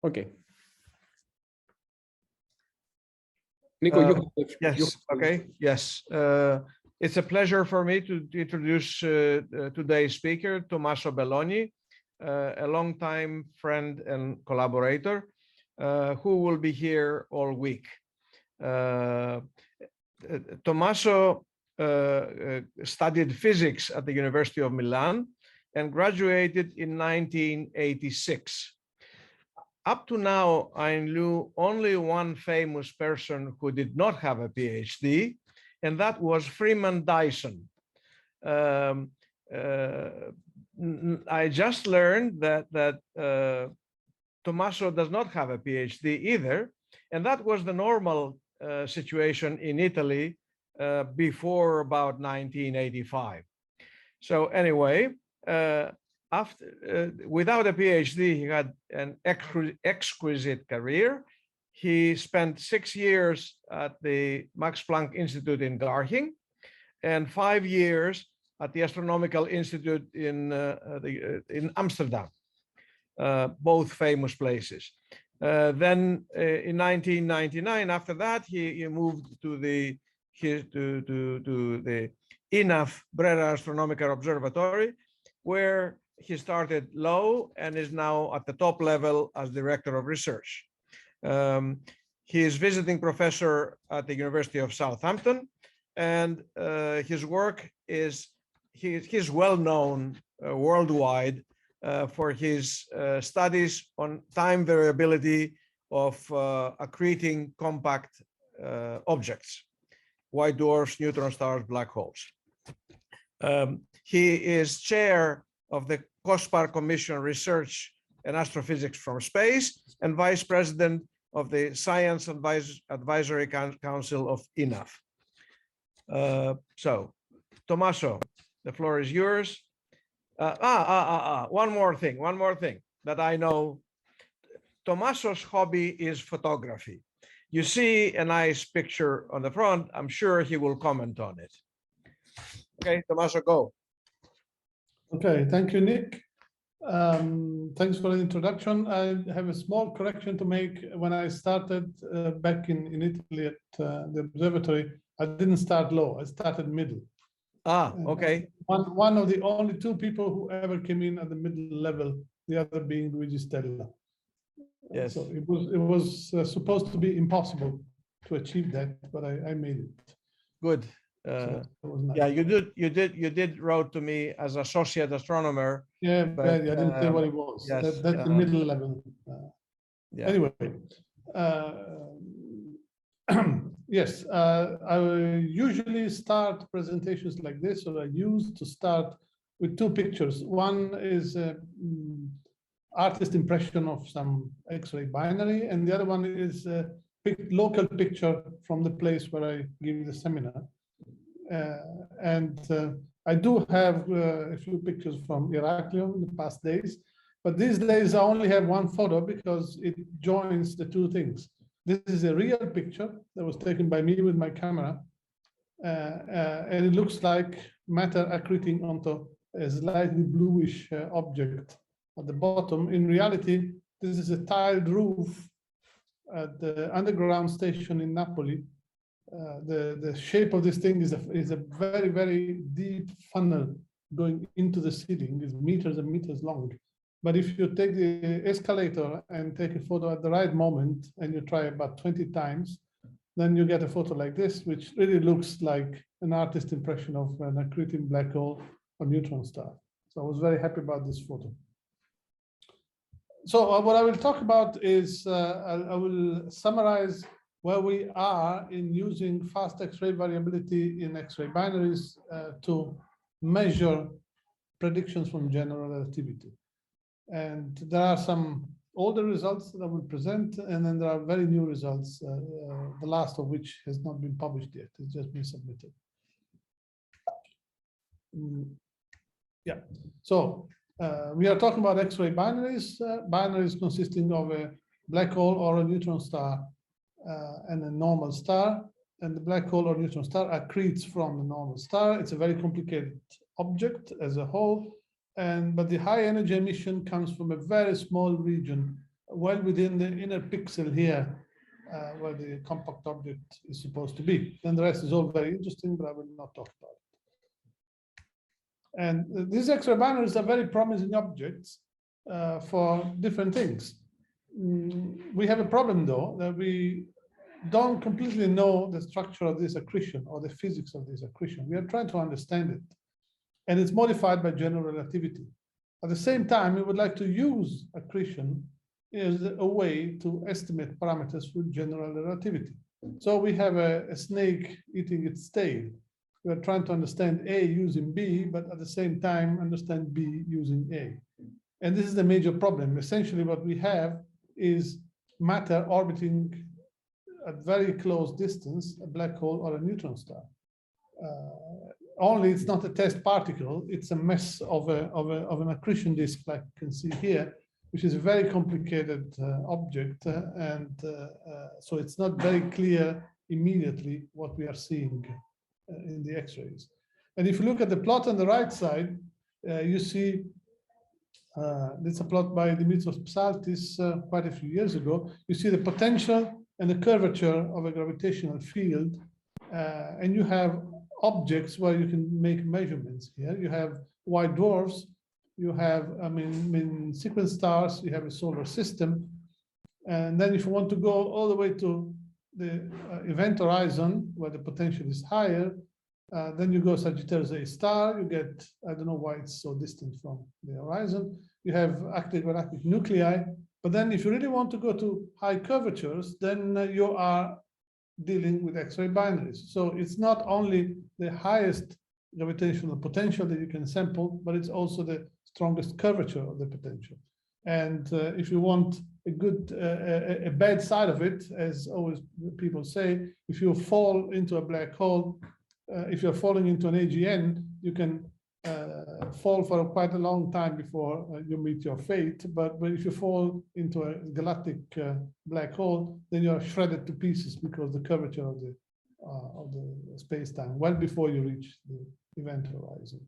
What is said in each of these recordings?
Okay. Nico, yes. Okay. Yes. It's a pleasure for me to introduce today's speaker, Tomaso Belloni, a longtime friend and collaborator who will be here all week. Tomaso studied physics at the University of Milan and graduated in 1986. Up to now, I knew only one famous person who did not have a PhD, and that was Freeman Dyson. I just learned that Tomaso does not have a PhD either, and that was the normal situation in Italy before about 1985. So anyway, without a PhD, he had an exquisite career. He spent 6 years at the Max Planck Institute in Garching and 5 years at the Astronomical Institute in Amsterdam, both famous places. Then in 1999, after that, he moved to the INAF Brera Astronomical Observatory, where he started low and is now at the top level as director of research. He is visiting professor at the University of Southampton, and his work is, he's well known worldwide for his studies on time variability of accreting compact objects, white dwarfs, neutron stars, black holes. He is chair of the COSPAR Commission Research and Astrophysics from Space and vice president of the Science Advisory Council of INAF. So, Tomaso, the floor is yours. One more thing that I know. Tomaso's hobby is photography. You see a nice picture on the front. I'm sure he will comment on it. Okay, Tomaso, go. Okay, thank you, Nick. Thanks for the introduction. I have a small correction to make. When I started back in Italy at the observatory, I didn't start low, I started middle. Okay. One of the only two people who ever came in at the middle level, the other being Luigi Stella. Yes. So it was supposed to be impossible to achieve that, but I made it. Good. So nice. Yeah, you did wrote to me as associate astronomer. Yeah, but, I didn't say what it was. Yes, That's the middle level. Yeah. Anyway, yes, I usually start presentations like this, or I used to start with two pictures. One is artist impression of some X-ray binary, and the other one is a local picture from the place where I give the seminar. I do have a few pictures from Heraklion in the past days, but these days I only have one photo because it joins the two things. This is a real picture that was taken by me with my camera, and it looks like matter accreting onto a slightly bluish object at the bottom. In reality, this is a tiled roof at the underground station in Napoli. The shape of this thing is a very, very deep funnel going into the ceiling. It's meters and meters long. But if you take the escalator and take a photo at the right moment, and you try about 20 times, then you get a photo like this, which really looks like an artist's impression of an accreting black hole or neutron star. So I was very happy about this photo. So what I will talk about is, I will summarize where we are in using fast X-ray variability in X-ray binaries to measure predictions from general relativity. And there are some older results that I will present, and then there are very new results, the last of which has not been published yet. It's just been submitted. Yeah, so we are talking about X-ray binaries, binaries consisting of a black hole or a neutron star and a normal star, and the black hole or neutron star accretes from the normal star. It's a very complicated object as a whole, but the high energy emission comes from a very small region well within the inner pixel here, where the compact object is supposed to be. Then the rest is all very interesting, but I will not talk about it. And these X-ray binaries are very promising objects for different things. We have a problem, though, that we don't completely know the structure of this accretion or the physics of this accretion. We are trying to understand it, and it's modified by general relativity. At the same time, we would like to use accretion as a way to estimate parameters with general relativity. So we have a snake eating its tail. We are trying to understand A using B, but at the same time understand B using A. And this is the major problem. Essentially, what we have is matter orbiting at very close distance, a black hole or a neutron star. Only it's not a test particle, it's a mess of an accretion disk, like you can see here, which is a very complicated object. So it's not very clear immediately what we are seeing in the X-rays. And if you look at the plot on the right side, you see this is a plot by Dimitros Psaltis quite a few years ago. You see the potential and the curvature of a gravitational field, and you have objects where you can make measurements here. You have white dwarfs, you have, sequence stars, you have a solar system. And then if you want to go all the way to the event horizon, where the potential is higher, then you go Sagittarius A star, you get, I don't know why it's so distant from the horizon. You have active galactic nuclei. But then if you really want to go to high curvatures, then you are dealing with X-ray binaries. So it's not only the highest gravitational potential that you can sample, but it's also the strongest curvature of the potential. And if you want a good, a bad side of it, as always people say, if you fall into a black hole, if you're falling into an AGN, you can fall for quite a long time before you meet your fate. But if you fall into a galactic black hole, then you are shredded to pieces because the curvature of the space-time, well before you reach the event horizon.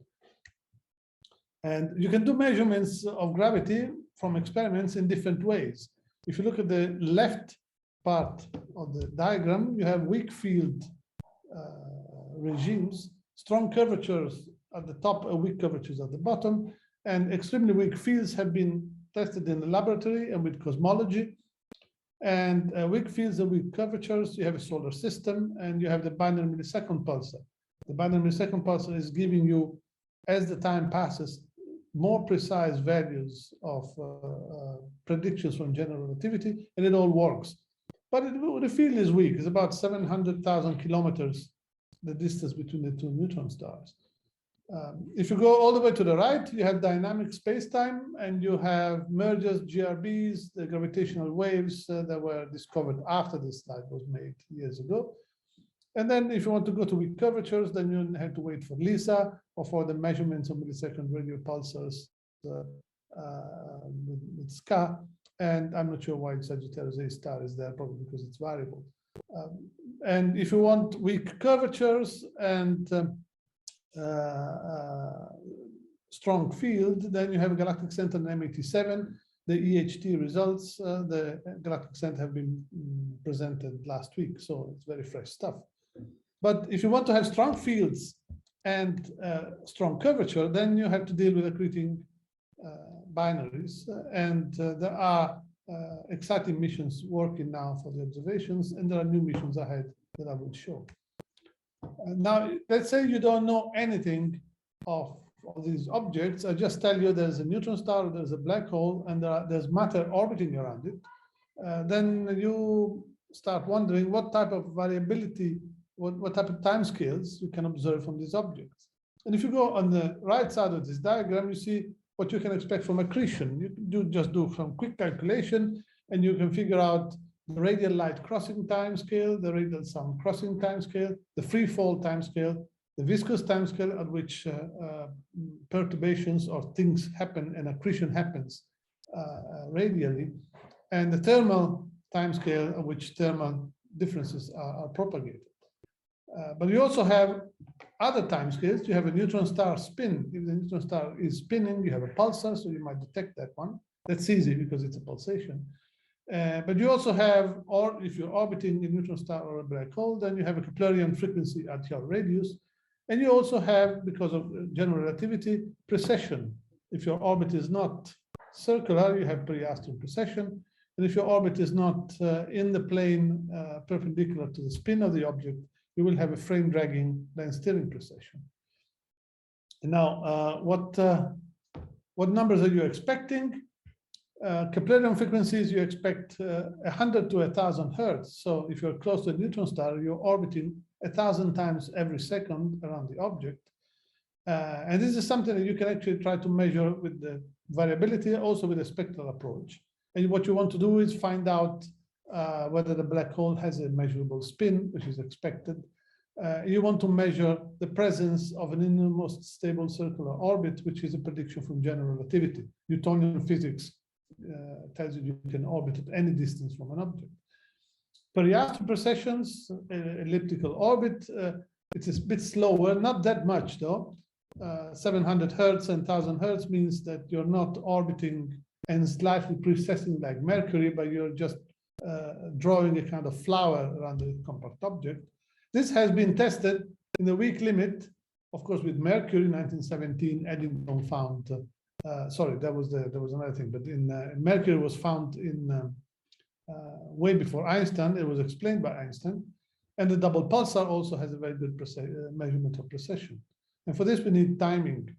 And you can do measurements of gravity from experiments in different ways. If you look at the left part of the diagram, you have weak field regimes, strong curvatures at the top, weak curvatures at the bottom, and extremely weak fields have been tested in the laboratory and with cosmology. And weak fields and weak curvatures, you have a solar system, and you have the binary millisecond pulsar. The binary millisecond pulsar is giving you, as the time passes, more precise values of predictions from general relativity, and it all works. But the field is weak. It's about 700,000 kilometers, the distance between the two neutron stars. If you go all the way to the right, you have dynamic space-time, and you have mergers, GRBs, the gravitational waves that were discovered after this slide was made years ago. And then if you want to go to weak curvatures, then you have to wait for LISA or for the measurements of millisecond radio pulsars with SCA. And I'm not sure why Sagittarius A star is there, probably because it's variable. And if you want weak curvatures and strong field, then you have a galactic center in M87. The EHT results, the galactic center have been presented last week, so it's very fresh stuff. But if you want to have strong fields and strong curvature, then you have to deal with accreting binaries. And there are exciting missions working now for the observations, and there are new missions ahead that I will show. Now, let's say you don't know anything of these objects. I just tell you there's a neutron star, there's a black hole, and there's matter orbiting around it. Then you start wondering what type of variability, what type of timescales you can observe from these objects. And if you go on the right side of this diagram, you see what you can expect from accretion. You just do some quick calculation, and you can figure out the radial light crossing timescale, the radial sound crossing timescale, the free fall timescale, the viscous timescale at which perturbations or things happen and accretion happens radially, and the thermal timescale at which thermal differences are propagated. But you also have other timescales. You have a neutron star spin. If the neutron star is spinning, you have a pulsar, so you might detect that one. That's easy because it's a pulsation. But you also have, or if you're orbiting a neutron star or a black hole, then you have a Keplerian frequency at your radius. And you also have, because of general relativity, precession. If your orbit is not circular, you have periastron precession. And if your orbit is not in the plane perpendicular to the spin of the object, you will have a frame dragging lens steering precession. And now, what numbers are you expecting? Keplerian frequencies, you expect 100 to 1,000 hertz. So if you're close to a neutron star, you're orbiting 1,000 times every second around the object. And this is something that you can actually try to measure with the variability, also with a spectral approach. And what you want to do is find out whether the black hole has a measurable spin, which is expected. You want to measure the presence of an innermost stable circular orbit, which is a prediction from general relativity. Newtonian physics tells you can orbit at any distance from an object. Periastron precessions, elliptical orbit, it's a bit slower, not that much though. 700 hertz and 1,000 hertz means that you're not orbiting and slightly precessing like Mercury, but you're just drawing a kind of flower around the compact object. This has been tested in the weak limit, of course, with Mercury in 1917. Eddington found, sorry, there was another thing, but in Mercury was found in way before Einstein. It was explained by Einstein. And the double pulsar also has a very good measurement of precession. And for this, we need timing.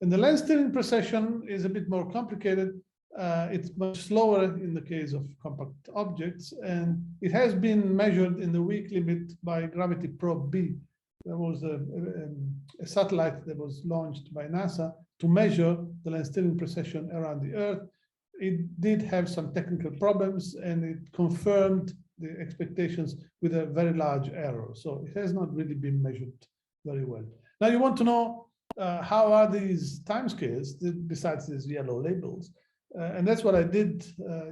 And the lens steering precession is a bit more complicated. It's much slower in the case of compact objects, and it has been measured in the weak limit by Gravity Probe B. There was a satellite that was launched by NASA to measure the lens steering precession around the Earth. It did have some technical problems, and it confirmed the expectations with a very large error. So it has not really been measured very well. Now you want to know how are these timescales besides these yellow labels? And that's what I did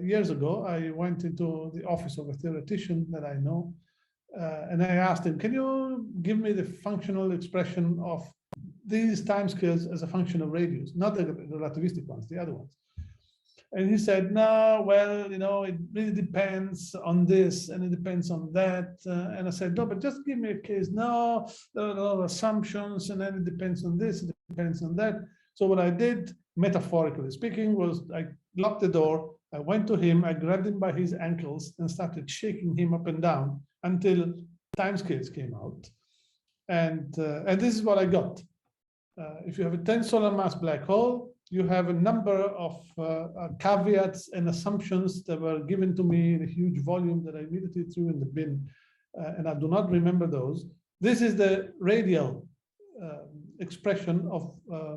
years ago. I went into the office of a theoretician that I know, and I asked him, can you give me the functional expression of these timescales as a function of radius, not the relativistic ones, the other ones? And he said, no, well, you know, it really depends on this and it depends on that. And I said, no, but just give me a case. No, there are a lot of assumptions, and then it depends on this, it depends on that. So what I did, metaphorically speaking, was I locked the door, I went to him, I grabbed him by his ankles and started shaking him up and down until timescales came out. And this is what I got. If you have a 10 solar mass black hole, you have a number of caveats and assumptions that were given to me in a huge volume that I immediately threw in the bin, and I do not remember those. This is the radial expression of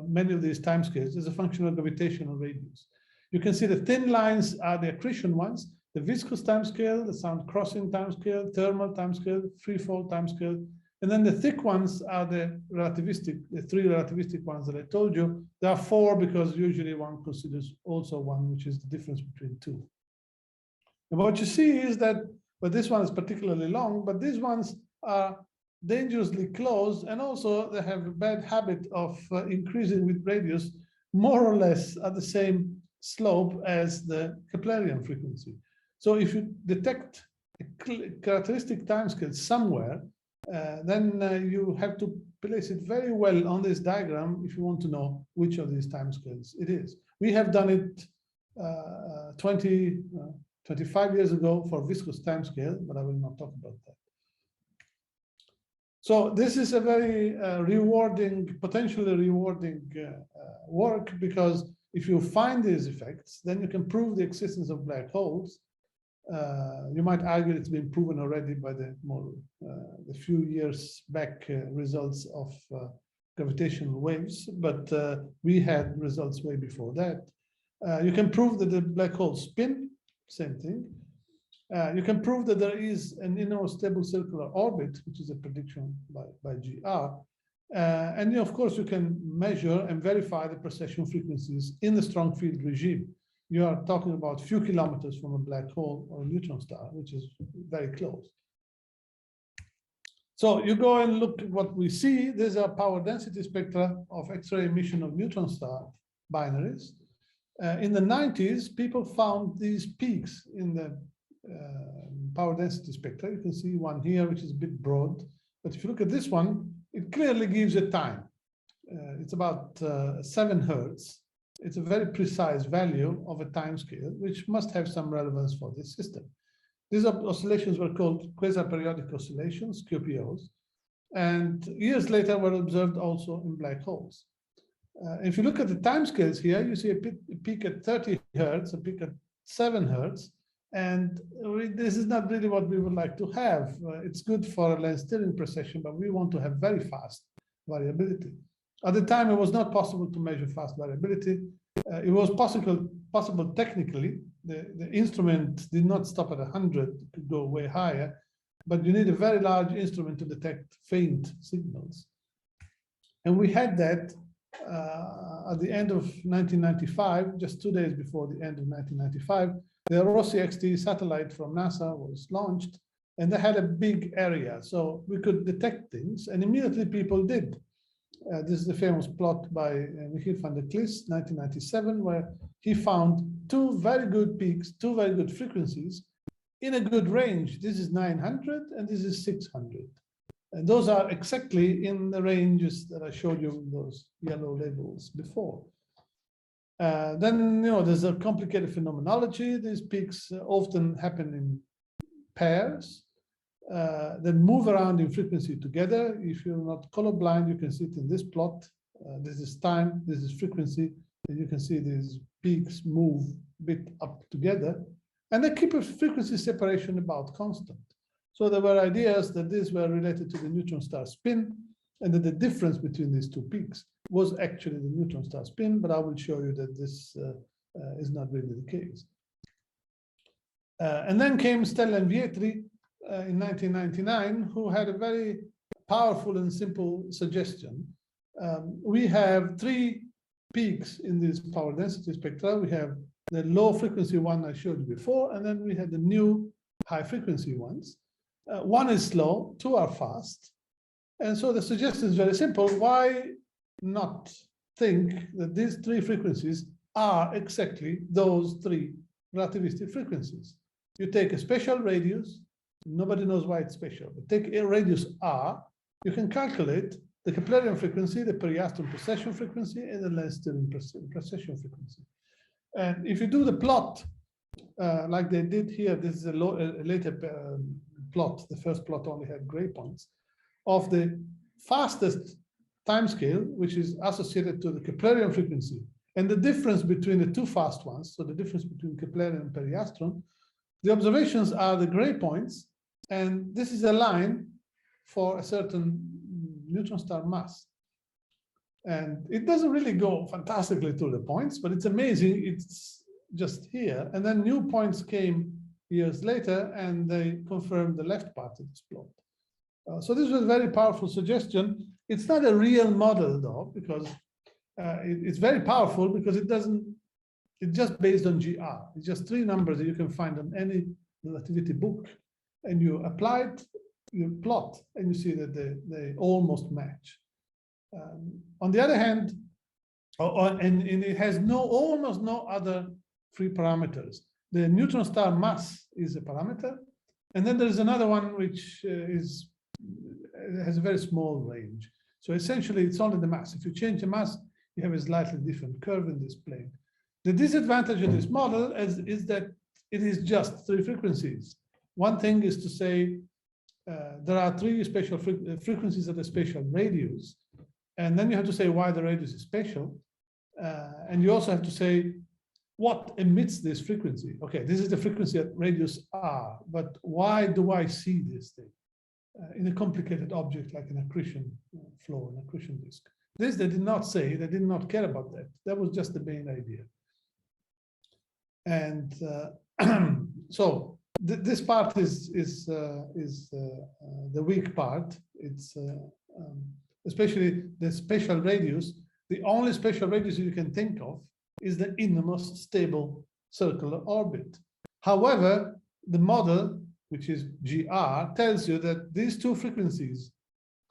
many of these timescales as a function of gravitational radius. You can see the thin lines are the accretion ones, the viscous timescale, the sound crossing timescale, thermal timescale, free fall timescale, and then the thick ones are the relativistic, the three relativistic ones that I told you. There are four because usually one considers also one, which is the difference between two. And what you see is that, well, this one is particularly long, but these ones are dangerously close, and also they have a bad habit of increasing with radius more or less at the same slope as the Keplerian frequency. So if you detect a characteristic timescale somewhere, then you have to place it very well on this diagram if you want to know which of these timescales it is. We have done it 25 years ago for viscous timescale, but I will not talk about that. So this is a very rewarding, potentially rewarding work, because if you find these effects, then you can prove the existence of black holes. You might argue it's been proven already by the few years back results of gravitational waves, but we had results way before that. You can prove that the black holes spin, same thing. You can prove that there is an innermost stable circular orbit, which is a prediction by GR. And of course, you can measure and verify the precession frequencies in the strong field regime. You are talking about a few kilometers from a black hole or a neutron star, which is very close. So you go and look at what we see. These are power density spectra of X-ray emission of neutron star binaries. In the 90s, people found these peaks in the power density spectra. You can see one here, which is a bit broad. But if you look at this one, it clearly gives a time. It's about 7 Hertz. It's a very precise value of a time scale, which must have some relevance for this system. These oscillations were called quasi-periodic oscillations, QPOs, and years later were observed also in black holes. If you look at the time scales here, you see a peak at 30 Hertz, a peak at 7 Hertz, and this is not really what we would like to have. It's good for a lens steering precession, but we want to have very fast variability. At the time, it was not possible to measure fast variability. It was possible technically. The instrument did not stop at 100, it could go way higher, but you need a very large instrument to detect faint signals. And we had that at the end of 1995, just 2 days before the end of 1995, the Rossi XT satellite from NASA was launched, and they had a big area, so we could detect things, and immediately people did. This is the famous plot by Michiel van der Klis, 1997, where he found 2 very good peaks, 2 very good frequencies in a good range. This is 900 and this is 600. And those are exactly in the ranges that I showed you in those yellow labels before. Then, there's a complicated phenomenology. These peaks often happen in pairs. Then move around in frequency together. If you're not colorblind, you can see it in this plot. This is time, this is frequency, and you can see these peaks move a bit up together, and they keep a frequency separation about constant. So there were ideas that these were related to the neutron star spin, and that the difference between these 2 peaks was actually the neutron star spin, but I will show you that this is not really the case. And then came Stella and Vietri in 1999, who had a very powerful and simple suggestion. We have 3 peaks in this power density spectra. We have the low frequency one I showed you before, and then we had the new high frequency ones. 1 is slow, 2 are fast. And so the suggestion is very simple. Why not think that these 3 frequencies are exactly those 3 relativistic frequencies? You take a special radius. Nobody knows why it's special, but take a radius R, you can calculate the Keplerian frequency, the periastron precession frequency, and the lens steering precession frequency. And if you do the plot, like they did here, this is a later plot. The first plot only had gray points, of the fastest time scale, which is associated to the Keplerian frequency, and the difference between the 2 fast ones, so the difference between Keplerian and periastron. The observations are the gray points, and this is a line for a certain neutron star mass. And it doesn't really go fantastically to the points, but it's amazing. It's just here. And then new points came years later, and they confirmed the left part of this plot. So this was a very powerful suggestion. It's not a real model, though, because it's very powerful because it's just based on GR. It's just 3 numbers that you can find on any relativity book. And you apply it, you plot, and you see that they almost match. On the other hand, and it has almost no other free parameters. The neutron star mass is a parameter, and then there's another one which has a very small range. So essentially, it's only the mass. If you change the mass, you have a slightly different curve in this plane. The disadvantage of this model is that it is just 3 frequencies. One thing is to say there are 3 special frequencies at a spatial radius, and then you have to say why the radius is special, and you also have to say what emits this frequency. Okay, this is the frequency at radius R, but why do I see this thing in a complicated object like an accretion flow, an accretion disk? This they did not say. They did not care about that. That was just the main idea. And so this part is the weak part. It's especially the spatial radius. The only spatial radius you can think of is the innermost stable circular orbit. However, the model, which is GR, tells you that these 2 frequencies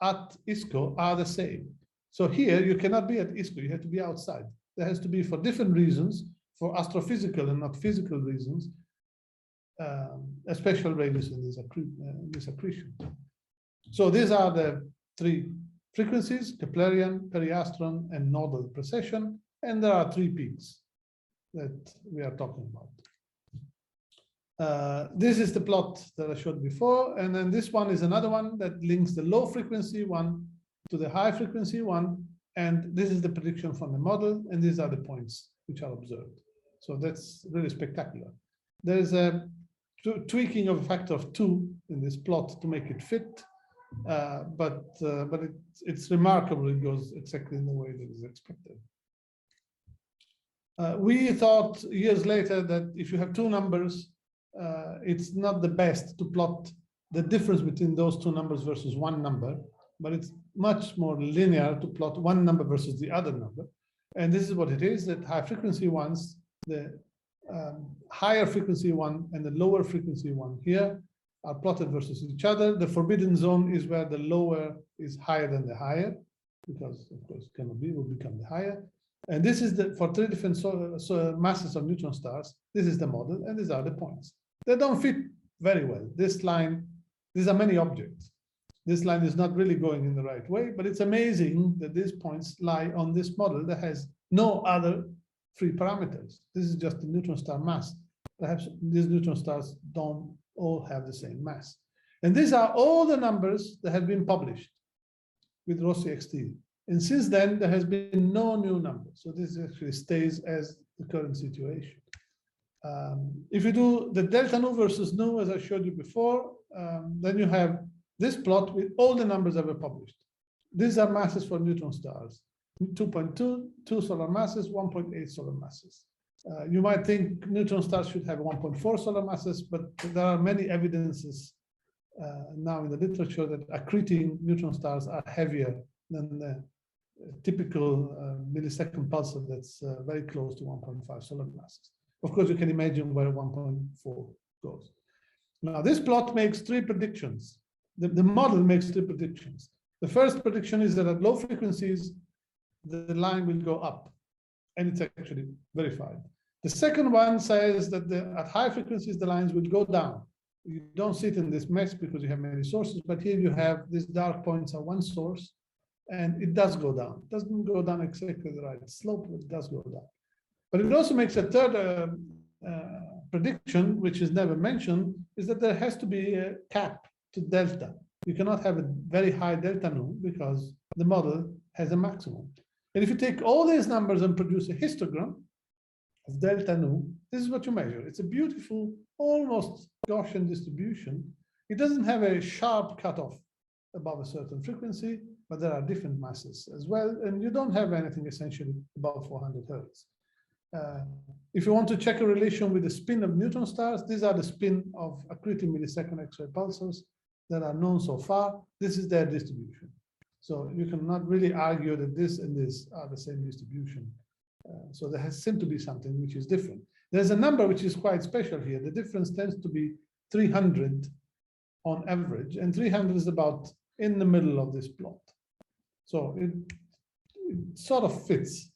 at ISCO are the same. So here you cannot be at ISCO. You have to be outside. There has to be, for different reasons, for astrophysical and not physical reasons, a special radius in this accretion. So these are the three frequencies: Keplerian, periastron, and nodal precession. And there are three peaks that we are talking about. This is the plot that I showed before. And then this one is another one that links the low frequency one to the high frequency one. And this is the prediction from the model. And these are the points which are observed. So that's really spectacular. There is a tweaking of a factor of 2 in this plot to make it fit. But it's remarkable. It goes exactly in the way that is expected. We thought years later that if you have two numbers, it's not the best to plot the difference between those two numbers versus one number, but it's much more linear to plot one number versus the other number. And this is what it is, that high frequency ones, the higher frequency one and the lower frequency one here are plotted versus each other. The forbidden zone is where the lower is higher than the higher, because of course it cannot be, will become the higher. And this is the, for three different masses of neutron stars, this is the model, and these are the points. They don't fit very well. This line, these are many objects. This line is not really going in the right way, but it's amazing that these points lie on this model that has no other free parameters. This is just the neutron star mass. Perhaps these neutron stars don't all have the same mass. And these are all the numbers that have been published with Rossi XT. And since then, there has been no new number. So this actually stays as the current situation. If you do the delta nu versus nu, as I showed you before, then you have this plot with all the numbers ever published. These are masses for neutron stars: 2.2, 2 solar masses, 1.8 solar masses. You might think neutron stars should have 1.4 solar masses, but there are many evidences now in the literature that accreting neutron stars are heavier than the typical millisecond pulsar that's very close to 1.5 solar masses. Of course, you can imagine where 1.4 goes. Now, this plot makes three predictions. The model makes three predictions. The first prediction is that at low frequencies, the line will go up, and it's actually verified. The second one says that at high frequencies, the lines will go down. You don't see it in this mesh because you have many sources, but here you have these dark points are one source, and it does go down. It doesn't go down exactly the right slope, but it does go down. But it also makes a third prediction, which is never mentioned, is that there has to be a cap to delta. You cannot have a very high delta nu because the model has a maximum. And if you take all these numbers and produce a histogram of delta nu, this is what you measure. It's a beautiful, almost Gaussian distribution. It doesn't have a sharp cutoff above a certain frequency, but there are different masses as well. And you don't have anything essentially above 400 Hertz. If you want to check a relation with the spin of neutron stars, these are the spin of accreting millisecond X-ray pulsars that are known so far. This is their distribution. So you cannot really argue that this and this are the same distribution. So there seems to be something which is different. There's a number which is quite special here. The difference tends to be 300 on average, and 300 is about in the middle of this plot. So it sort of fits.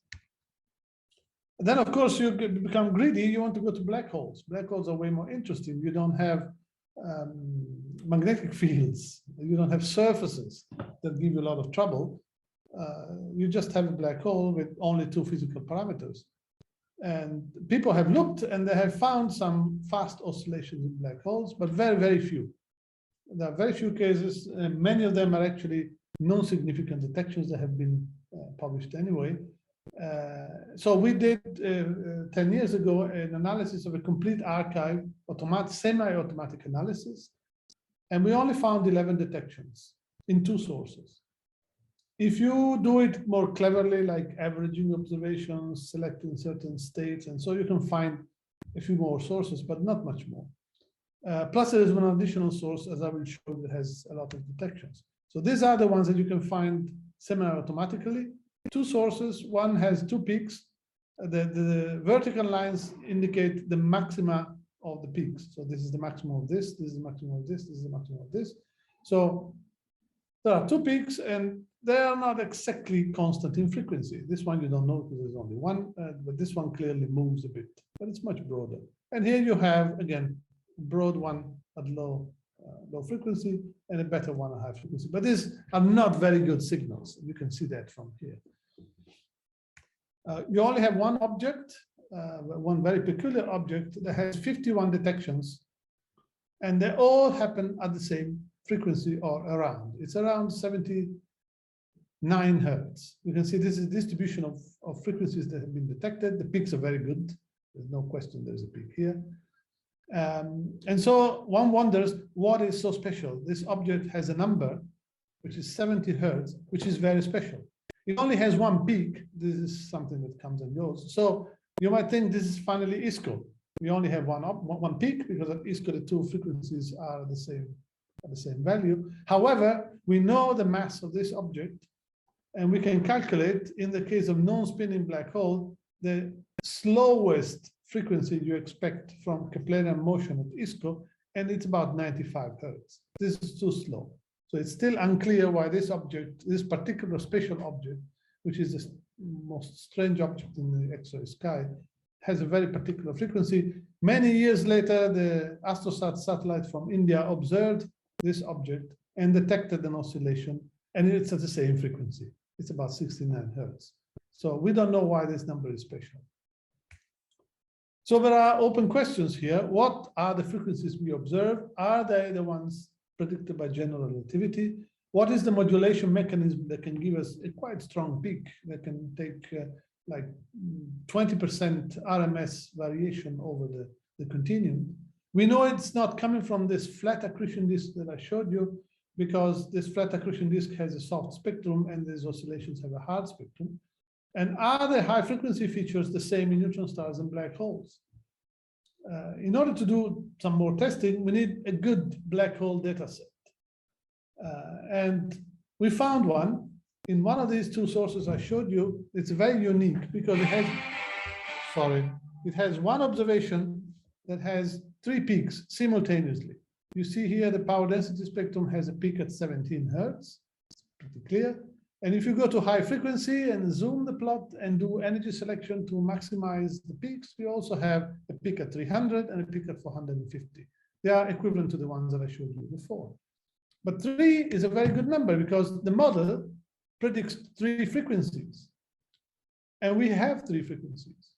Then, of course, you become greedy. You want to go to black holes. Black holes are way more interesting. You don't have magnetic fields. You don't have surfaces that give you a lot of trouble. You just have a black hole with only two physical parameters. And people have looked and they have found some fast oscillations in black holes, but very, very few. There are very few cases. Many of them are actually non-significant detections that have been published anyway. So we did 10 years ago an analysis of a complete archive, semi-automatic analysis, and we only found 11 detections in two sources. If you do it more cleverly, like averaging observations, selecting certain states, and so you can find a few more sources, but not much more. Plus there is one additional source, as I will show, that has a lot of detections. So these are the ones that you can find semi-automatically. Two sources, one has two peaks. The vertical lines indicate the maxima of the peaks. So this is the maximum of this is the maximum of this is the maximum of this. So there are two peaks, and they are not exactly constant in frequency. This one you don't know because there's only one, but this one clearly moves a bit, but it's much broader. And here you have, again, a broad one at low frequency and a better one at high frequency. But these are not very good signals. You can see that from here. You only have one object, one very peculiar object that has 51 detections, and they all happen at the same frequency or around. It's around 79 hertz. You can see this is a distribution of frequencies that have been detected. The peaks are very good. There's no question there's a peak here. And so one wonders, what is so special? This object has a number, which is 70 hertz, which is very special. It only has one peak. This is something that comes and goes. So you might think this is finally ISCO. We only have one peak because at ISCO the two frequencies are the same value. However, we know the mass of this object, and we can calculate, in the case of non-spinning black hole, the slowest frequency you expect from Keplerian motion at ISCO, and it's about 95 hertz. This is too slow. So it's still unclear why this object, this particular special object, which is the most strange object in the X-ray sky, has a very particular frequency. Many years later, the AstroSat satellite from India observed this object and detected an oscillation, and it's at the same frequency. It's about 69 hertz. So we don't know why this number is special. So there are open questions here. What are the frequencies we observe? Are they the ones predicted by general relativity? What is the modulation mechanism that can give us a quite strong peak that can take like 20% RMS variation over the continuum? We know it's not coming from this flat accretion disk that I showed you, because this flat accretion disk has a soft spectrum and these oscillations have a hard spectrum. And are the high frequency features the same in neutron stars and black holes? In order to do some more testing, we need a good black hole data set. And we found one in one of these two sources I showed you. It's very unique because it has one observation that has 3 peaks simultaneously. You see here the power density spectrum has a peak at 17 hertz. It's pretty clear. And if you go to high frequency and zoom the plot and do energy selection to maximize the peaks, we also have a peak at 300 and a peak at 450. They are equivalent to the ones that I showed you before. But 3 is a very good number because the model predicts 3 frequencies. And we have 3 frequencies.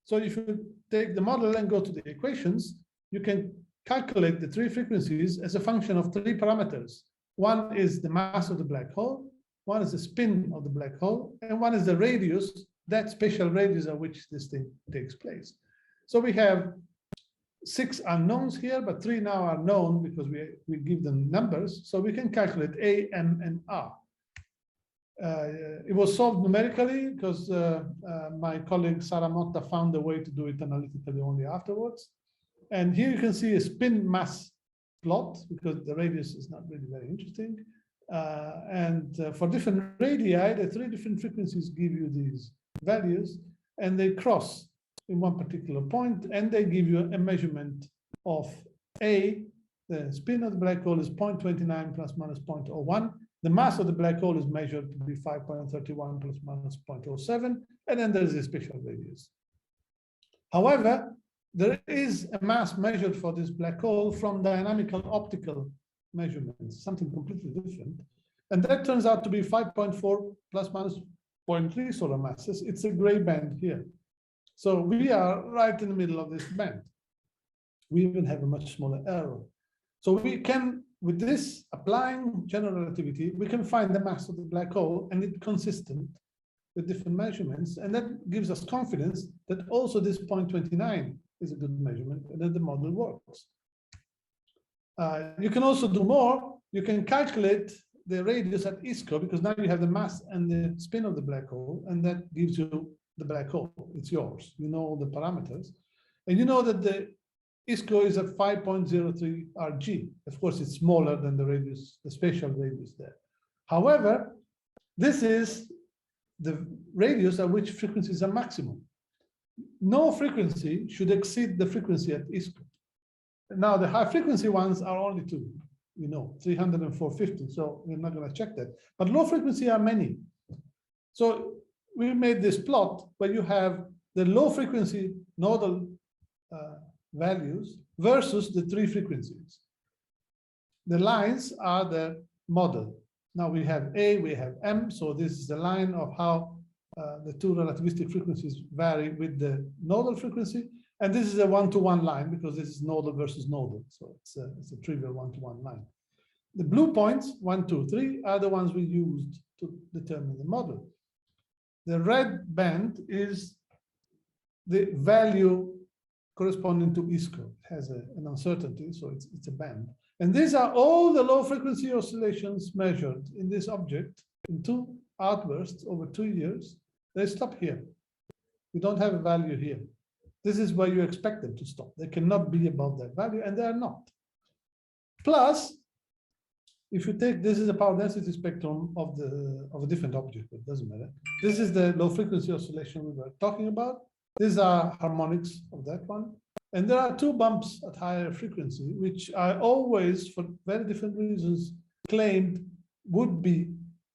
So if you take the model and go to the equations, you can calculate the 3 frequencies as a function of 3 parameters. One is the mass of the black hole, one is the spin of the black hole, and one is the radius, that special radius at which this thing takes place. So we have 6 unknowns here, but 3 now are known because we give them numbers. So we can calculate A, M, and R. It was solved numerically because my colleague Sarah Motta found a way to do it analytically only afterwards. And here you can see a spin mass plot because the radius is not really very interesting. For different radii, the 3 different frequencies give you these values, and they cross in one particular point, and they give you a measurement of A. The spin of the black hole is 0.29 plus minus 0.01. The mass of the black hole is measured to be 5.31 plus minus 0.07, and then there's a special radius. However, there is a mass measured for this black hole from dynamical optical measurements, something completely different. And that turns out to be 5.4 plus minus 0.3 solar masses. It's a gray band here. So we are right in the middle of this band. We even have a much smaller error. So we can, with this, applying general relativity, we can find the mass of the black hole, and it's consistent with different measurements. And that gives us confidence that also this 0.29 is a good measurement and that the model works. You can also do more. You can calculate the radius at ISCO because now you have the mass and the spin of the black hole, and that gives you the black hole. It's yours. You know all the parameters. And you know that the ISCO is at 5.03 Rg. Of course, it's smaller than the radius, the spatial radius there. However, this is the radius at which frequencies are maximum. No frequency should exceed the frequency at ISCO. Now, the high frequency ones are only 2. we know 300 and 450. So we're not going to check that. But low frequency are many. So we made this plot where you have the low frequency nodal values versus the three frequencies. The lines are the model. Now we have A, we have M. So this is the line of how the two relativistic frequencies vary with the nodal frequency. And this is a one-to-one line because this is nodal versus nodal. So it's a trivial one-to-one line. The blue points, 1, 2, 3, are the ones we used to determine the model. The red band is the value corresponding to ISCO. It has an uncertainty, so it's a band. And these are all the low frequency oscillations measured in this object in two outbursts over 2 years. They stop here. We don't have a value here. This is where you expect them to stop. They cannot be above that value, and they are not. Plus, if you take, this is a power density spectrum of a different object, it doesn't matter. This is the low frequency oscillation we were talking about. These are harmonics of that one. And there are two bumps at higher frequency, which I always, for very different reasons, claimed would be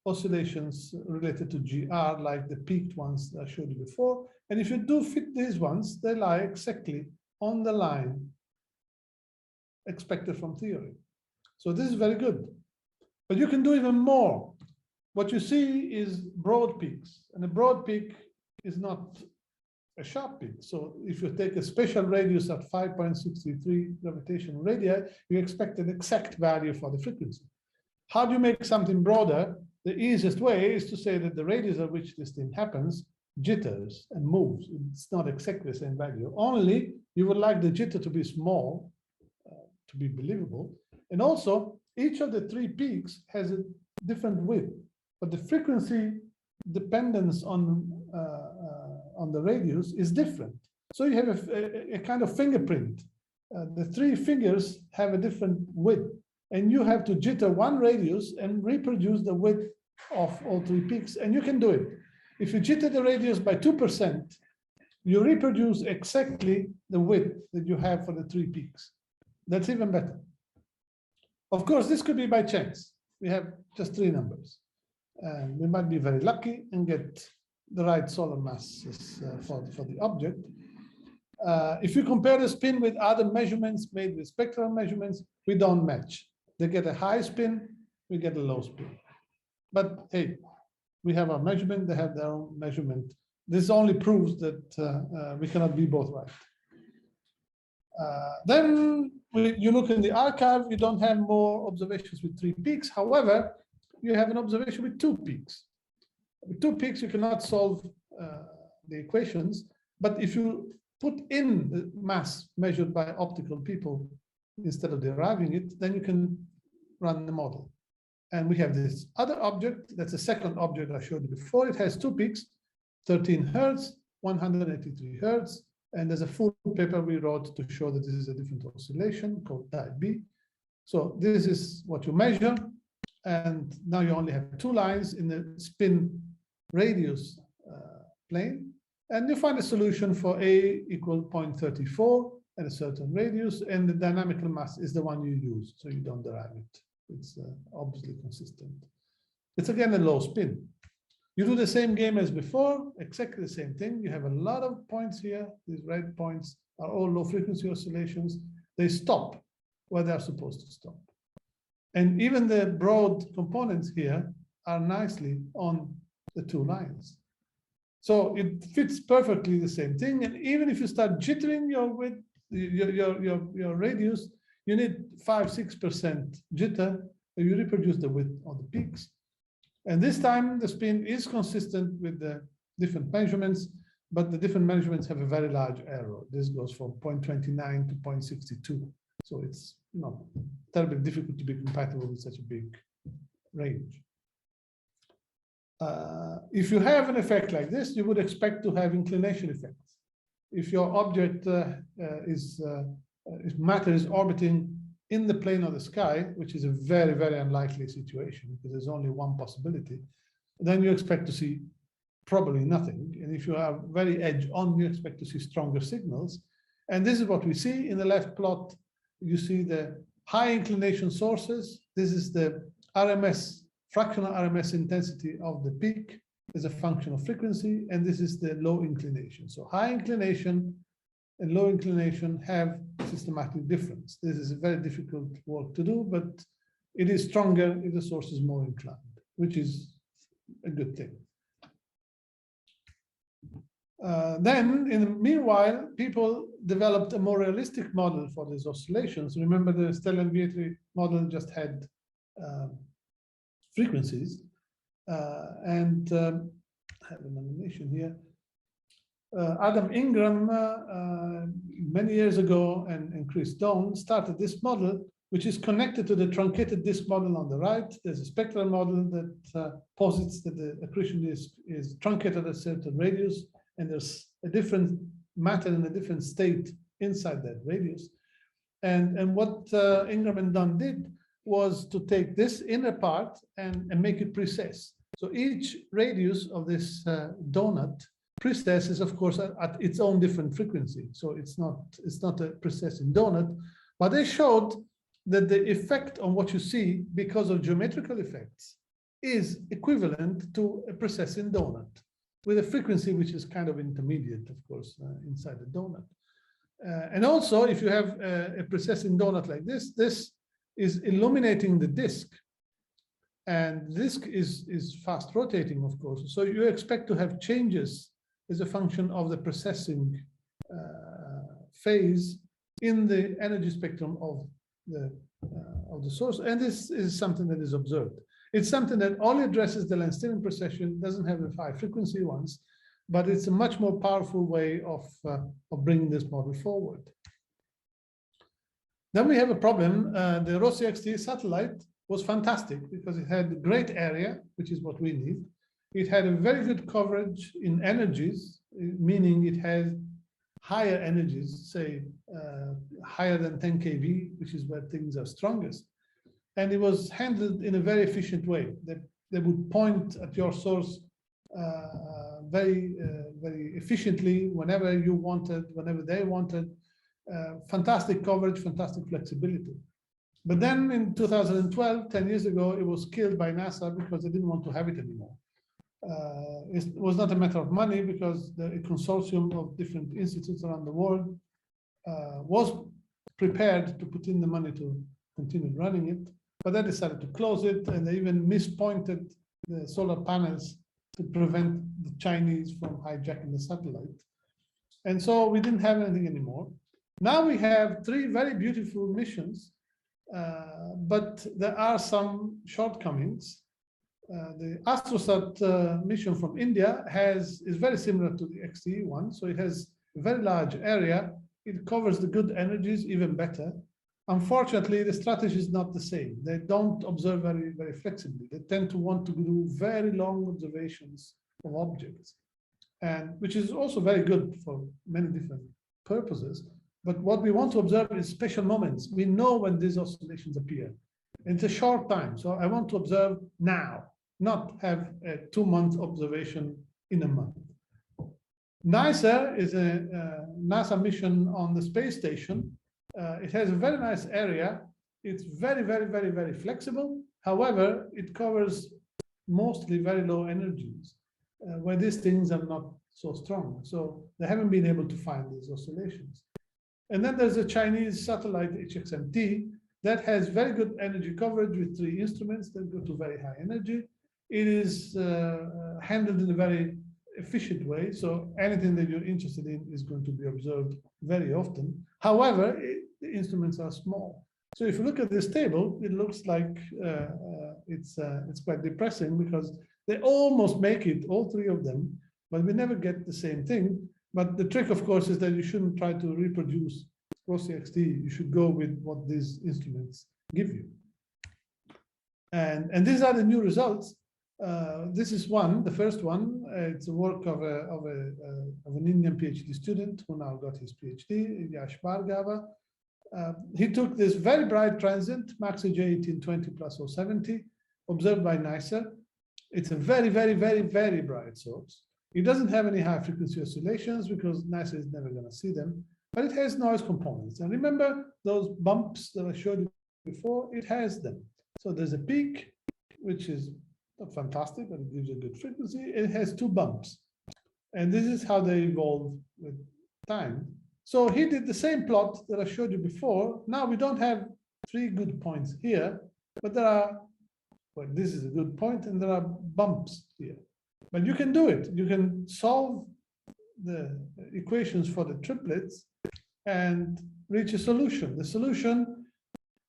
oscillations related to GR, like the peaked ones that I showed you before. And if you do fit these ones, they lie exactly on the line expected from theory. So this is very good. But you can do even more. What you see is broad peaks, and a broad peak is not a sharp peak. So if you take a special radius at 5.63 gravitational radii, you expect an exact value for the frequency. How do you make something broader? The easiest way is to say that the radius at which this thing happens jitters and moves. It's not exactly the same value. Only you would like the jitter to be small, to be believable. And also, each of the three peaks has a different width, but the frequency dependence on the radius is different. So you have a kind of fingerprint. The three fingers have a different width, and you have to jitter one radius and reproduce the width of all three peaks, and you can do it. If you jitter the radius by 2%, you reproduce exactly the width that you have for the three peaks. That's even better. Of course, this could be by chance. We have just three numbers. And we might be very lucky and get the right solar masses for the object. If you compare the spin with other measurements made with spectral measurements, we don't match. They get a high spin, we get a low spin. But hey, we have our measurement, they have their own measurement. This only proves that we cannot be both right. Then you look in the archive, you don't have more observations with three peaks. However, you have an observation with two peaks. With two peaks, you cannot solve the equations, but if you put in the mass measured by optical people instead of deriving it, then you can run the model. And we have this other object, that's the second object I showed you before. It has two peaks, 13 Hertz, 183 Hertz, and there's a full paper we wrote to show that this is a different oscillation called type B. So this is what you measure, and now you only have two lines in the spin radius plane, and you find a solution for A equal 0.34 at a certain radius, and the dynamical mass is the one you use, so you don't derive it. It's obviously consistent. It's again a low spin. You do the same game as before, exactly the same thing. You have a lot of points here. These red points are all low frequency oscillations. They stop where they're supposed to stop. And even the broad components here are nicely on the two lines. So it fits perfectly the same thing. And even if you start jittering your width, your radius, you need 5–6% jitter, and you reproduce the width on the peaks. And this time the spin is consistent with the different measurements, but the different measurements have a very large error. This goes from 0.29 to 0.62. So it's not terribly difficult to be compatible with such a big range. If you have an effect like this, you would expect to have inclination effects. If your object if matter is orbiting in the plane of the sky, which is a very, very unlikely situation because there's only one possibility, then you expect to see probably nothing. And if you are very edge on, you expect to see stronger signals. And this is what we see in the left plot. You see the high inclination sources. This is the RMS, fractional RMS intensity of the peak as a function of frequency, and this is the low inclination. So high inclination and low inclination have systematic difference. This is a very difficult work to do, but it is stronger if the source is more inclined, which is a good thing. Then, in the meanwhile, people developed a more realistic model for these oscillations. Remember, the Stellar-Vietri model just had frequencies, and I have an animation here. Adam Ingram, many years ago, and Chris Doan started this model, which is connected to the truncated disk model on the right. There's a spectral model that posits that the accretion disk is truncated at a certain radius, and there's a different matter in a different state inside that radius. And what Ingram and Dunn did was to take this inner part and make it precess. So each radius of this donut precess is, of course, at its own different frequency. So it's not a precessing donut, but they showed that the effect on what you see because of geometrical effects is equivalent to a precessing donut with a frequency which is kind of intermediate, of course, inside the donut. And also, if you have a precessing donut like this, this is illuminating the disk. And the disk is fast rotating, of course. So you expect to have changes as a function of the precessing phase in the energy spectrum of the source. And this is something that is observed. It's something that only addresses the Lansdale precession, doesn't have the high frequency ones, but it's a much more powerful way of bringing this model forward. Then we have a problem. The Rossi XT satellite was fantastic because it had a great area, which is what we need. It had a very good coverage in energies, meaning it had higher energies, say higher than 10 kV, which is where things are strongest. And it was handled in a very efficient way. They would point at your source very efficiently whenever you wanted, whenever they wanted. Fantastic coverage, fantastic flexibility. But then in 2012, 10 years ago, it was killed by NASA because they didn't want to have it anymore. It was not a matter of money because a consortium of different institutes around the world was prepared to put in the money to continue running it, but they decided to close it, and they even mispointed the solar panels to prevent the Chinese from hijacking the satellite. And so we didn't have anything anymore. Now we have 3 very beautiful missions, but there are some shortcomings. The Astrosat mission from India is very similar to the XTE one. So it has a very large area. It covers the good energies even better. Unfortunately, the strategy is not the same. They don't observe very flexibly. They tend to want to do very long observations of objects, and which is also very good for many different purposes. But what we want to observe is special moments. We know when these oscillations appear. It's a short time. So I want to observe now, not have a 2-month observation in a month. NICER is a NASA mission on the space station. It has a very nice area. It's very flexible. However, it covers mostly very low energies where these things are not so strong. So they haven't been able to find these oscillations. And then there's a Chinese satellite, HXMT, that has very good energy coverage with 3 instruments that go to very high energy. It is handled in a very efficient way. So anything that you're interested in is going to be observed very often. However, the instruments are small. So if you look at this table, it looks like it's quite depressing because they almost make it, all 3 of them, but we never get the same thing. But the trick, of course, is that you shouldn't try to reproduce Rossi XT. You should go with what these instruments give you. And these are the new results. This is the first one. It's a work of an Indian PhD student who now got his PhD, Yash Bhargava. He took this very bright transient, MAXI J1820 plus 070, observed by NICER. It's a very bright source. It doesn't have any high frequency oscillations because NICER is never going to see them, but it has noise components. And remember those bumps that I showed you before, it has them. So there's a peak, which is not fantastic, but it gives you a good frequency. It has two bumps. And this is how they evolve with time. So he did the same plot that I showed you before. Now we don't have three good points here, but there are, well, this is a good point, and there are bumps here. But you can do it. You can solve the equations for the triplets and reach a solution. The solution,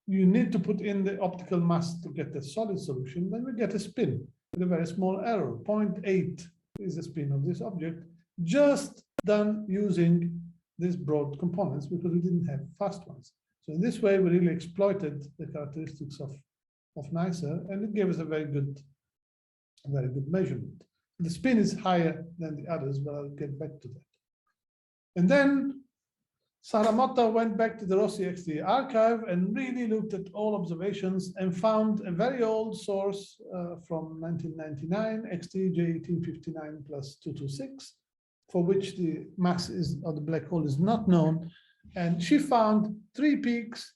you need to put in the optical mass to get the solid solution. Then we get a spin with a very small error. 0.8 is the spin of this object, just done using these broad components because we didn't have fast ones. So in this way, we really exploited the characteristics of NICER, and it gave us a very good measurement. The spin is higher than the others, but I'll get back to that. And then Saramotta went back to the Rossi XT archive and really looked at all observations and found a very old source from 1999, XT J1859 plus 226, for which the mass of the black hole is not known. And she found three peaks.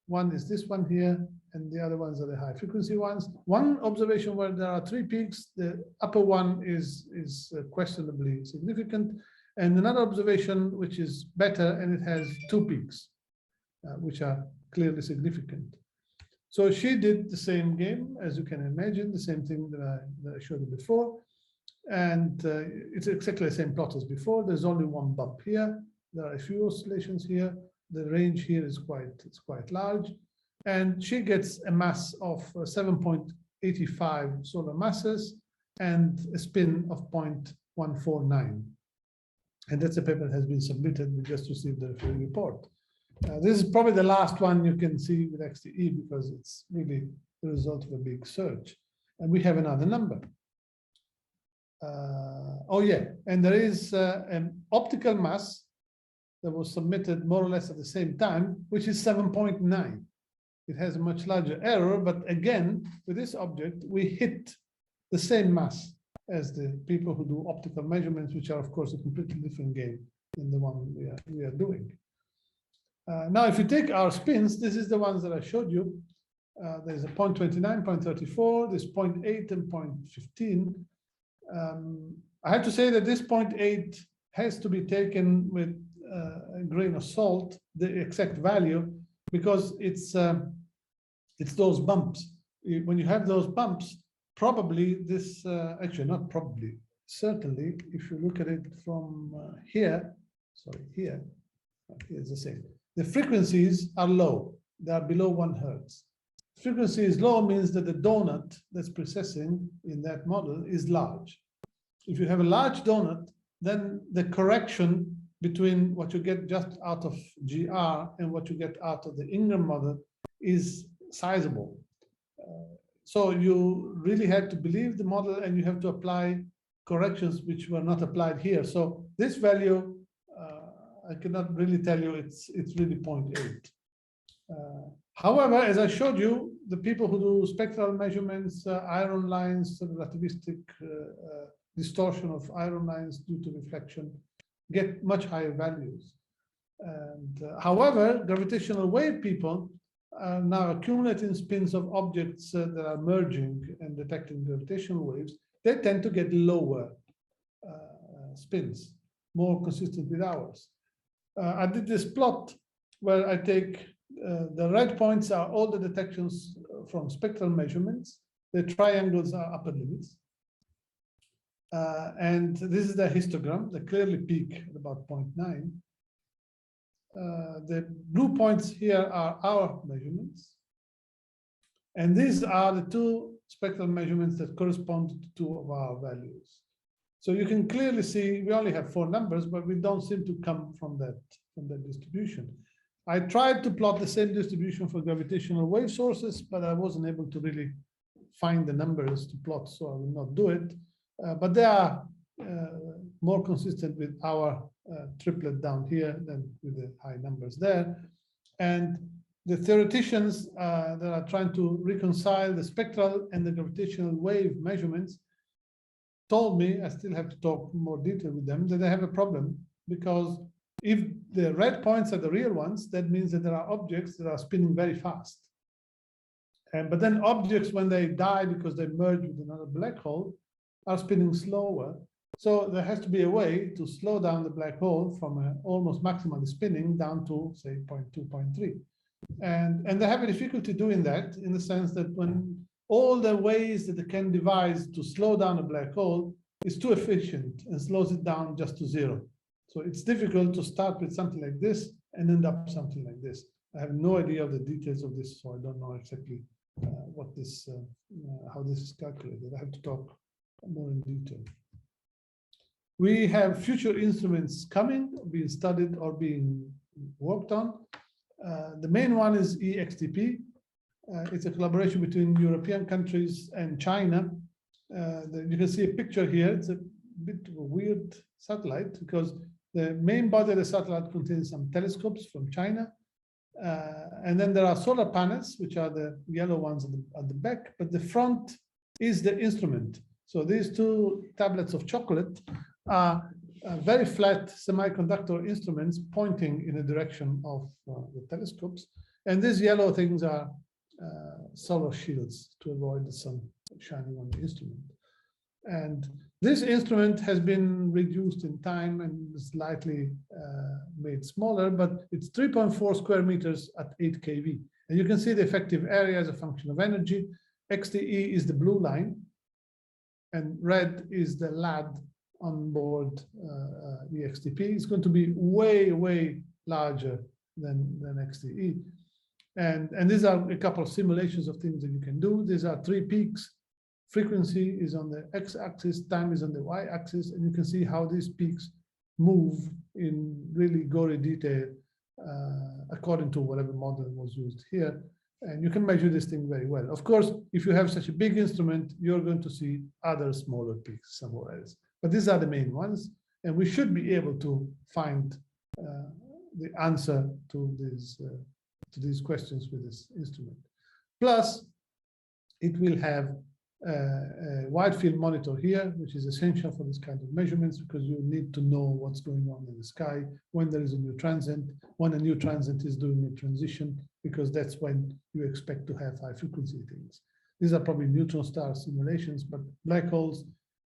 One is this one here, and the other ones are the high frequency ones. One observation where there are three peaks, the upper one is questionably significant, and another observation which is better, and it has two peaks, which are clearly significant. So she did the same game, as you can imagine, the same thing that I showed you before, and it's exactly the same plot as before. There's only one bump here. There are a few oscillations here. The range here is quite large, and she gets a mass of 7.85 solar masses and a spin of 0.149. And that's a paper that has been submitted. We just received the referring report. This is probably the last one you can see with XTE because it's really the result of a big search. And we have another number. Oh yeah, and there is an optical mass that was submitted more or less at the same time, which is 7.9. It has a much larger error, but again, with this object, we hit the same mass as the people who do optical measurements, which are, of course, a completely different game than the one we are doing. Now, if you take our spins, this is the ones that I showed you. There's a 0.29, 0.34, there's 0.8 and 0.15. I have to say that this 0.8 has to be taken with a grain of salt, the exact value, because it's those bumps. When you have those bumps, probably this, actually not probably, certainly, if you look at it from here, sorry, here's the same. The frequencies are low. They are below 1 Hertz. Frequency is low means that the donut that's precessing in that model is large. If you have a large donut, then the correction between what you get just out of GR and what you get out of the Ingram model is sizable. So you really have to believe the model, and you have to apply corrections which were not applied here. So this value, I cannot really tell you it's really 0.8. However, as I showed you, the people who do spectral measurements, iron lines, relativistic distortion of iron lines due to reflection, get much higher values. And however, gravitational wave people are now accumulating spins of objects that are merging and detecting gravitational waves. They tend to get lower spins, more consistent with ours. I did this plot where I take the red points are all the detections from spectral measurements. The triangles are upper limits. And this is the histogram. They clearly peak at about 0.9. The blue points here are our measurements. And these are the two spectral measurements that correspond to two of our values. So you can clearly see we only have 4 numbers, but we don't seem to come from that distribution. I tried to plot the same distribution for gravitational wave sources, but I wasn't able to really find the numbers to plot, so I will not do it. But they are more consistent with our triplet down here than with the high numbers there. And the theoreticians that are trying to reconcile the spectral and the gravitational wave measurements told me, I still have to talk more detail with them, that they have a problem because If the red points are the real ones, that means that there are objects that are spinning very fast. But then objects, when they die because they merge with another black hole, are spinning slower. So there has to be a way to slow down the black hole from almost maximally spinning down to, say, 0.2, 0.3. And they have a difficulty doing that, in the sense that when all the ways that they can devise to slow down a black hole is too efficient and slows it down just to 0. So it's difficult to start with something like this and end up something like this. I have no idea of the details of this, so I don't know exactly what this, how this is calculated. I have to talk more in detail. We have future instruments coming, being studied or being worked on. The main one is EXTP. It's a collaboration between European countries and China. You can see a picture here. It's a bit of a weird satellite because the main body of the satellite contains some telescopes from China. And then there are solar panels, which are the yellow ones at the back, but the front is the instrument. So these two tablets of chocolate are very flat semiconductor instruments pointing in the direction of the telescopes. And these yellow things are solar shields to avoid the sun shining on the instrument. And this instrument has been reduced in time and slightly made smaller, but it's 3.4 square meters at 8 kV. And you can see the effective area as a function of energy. XTE is the blue line, and red is the LAD on board EXTP. It's going to be way, way larger than XTE. And these are a couple of simulations of things that you can do. These are 3 peaks. Frequency is on the x-axis, time is on the y-axis, and you can see how these peaks move in really gory detail according to whatever model was used here. And you can measure this thing very well. Of course, if you have such a big instrument, you're going to see other smaller peaks somewhere else. But these are the main ones, and we should be able to find the answer to these questions with this instrument. Plus, it will have a wide field monitor here, which is essential for this kind of measurements, because you need to know what's going on in the sky, when there is a new transient, when a new transient is doing a transition, because that's when you expect to have high frequency things. These are probably neutron star simulations, but black holes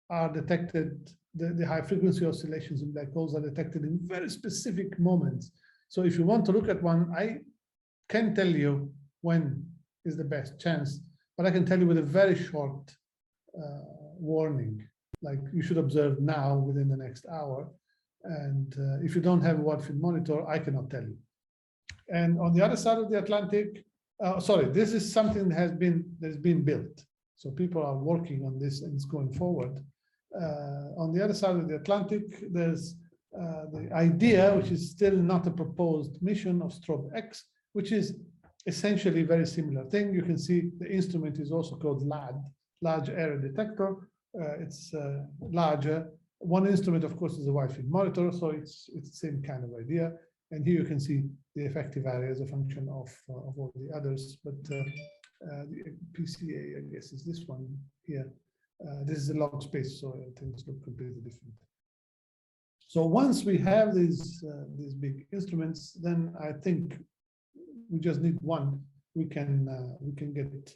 are detected, the high frequency oscillations in black holes are detected in very specific moments. So if you want to look at one, I can tell you when is the best chance, but I can tell you with a very short warning, like you should observe now within the next hour. And if you don't have a wide field monitor, I cannot tell you. And on the other side of the Atlantic, sorry, this is something that has been built. So people are working on this and it's going forward. On the other side of the Atlantic, there's the idea, which is still not a proposed mission, of Strobe X, which is essentially a very similar thing. You can see the instrument is also called LAD, Large Area Detector. It's larger. One instrument, of course, is a wide field monitor, so it's the same kind of idea. And here you can see the effective area as a function of all the others. But the PCA, I guess, is this one here. This is a log space, so things look completely different. So once we have these big instruments, then I think we just need one. We can get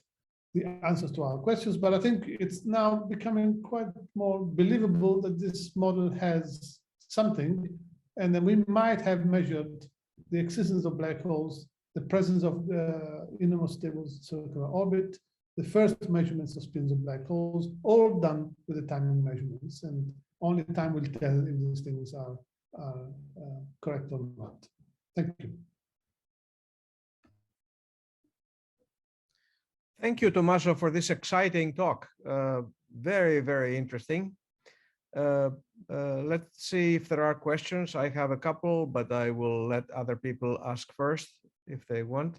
the answers to our questions. But I think it's now becoming quite more believable that this model has something, and then we might have measured the existence of black holes, the presence of the innermost stable circular orbit, the first measurements of spins of black holes, all done with the timing measurements, and only time will tell if these things are correct or not. Thank you. Thank you, Tomaso, for this exciting talk. Very, very interesting. Let's see if there are questions. I have a couple, but I will let other people ask first if they want.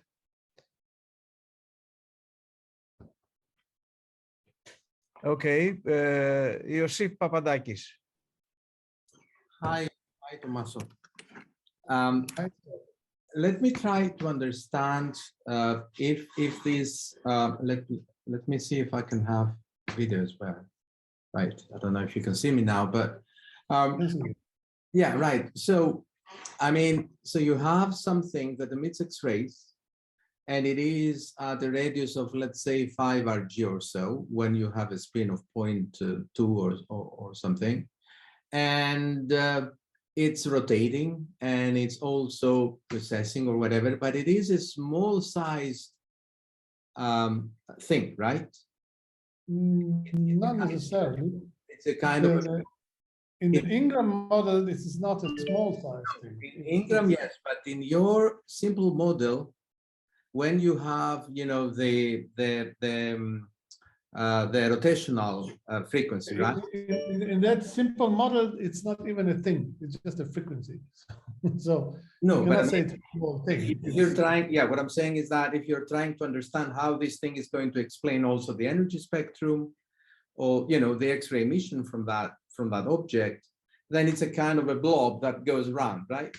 Okay, Iosif Papadakis. Hi, Tomaso. Let me try to understand if this. Let me see if I can have video as well. Right. I don't know if you can see me now, but yeah, right. So I mean, so you have something that emits X-rays, and it is at the radius of, let's say, 5 Rg or so, when you have a spin of 0.2 or something. And it's rotating, and it's also precessing or whatever, but it is a small sized thing, right? Not necessarily. It's a kind of in the Ingram model, this is not a small size thing. in Ingram, yes, but in your simple model, when you have, you know, the rotational frequency, right? In that simple model, it's not even a thing. It's just a frequency. So No, you but I cannot say mean, it's a small thing. if you're trying, yeah, what I'm saying is that if you're trying to understand how this thing is going to explain also the energy spectrum, or, you know, the X-ray emission from that object, then it's a kind of a blob that goes around, right?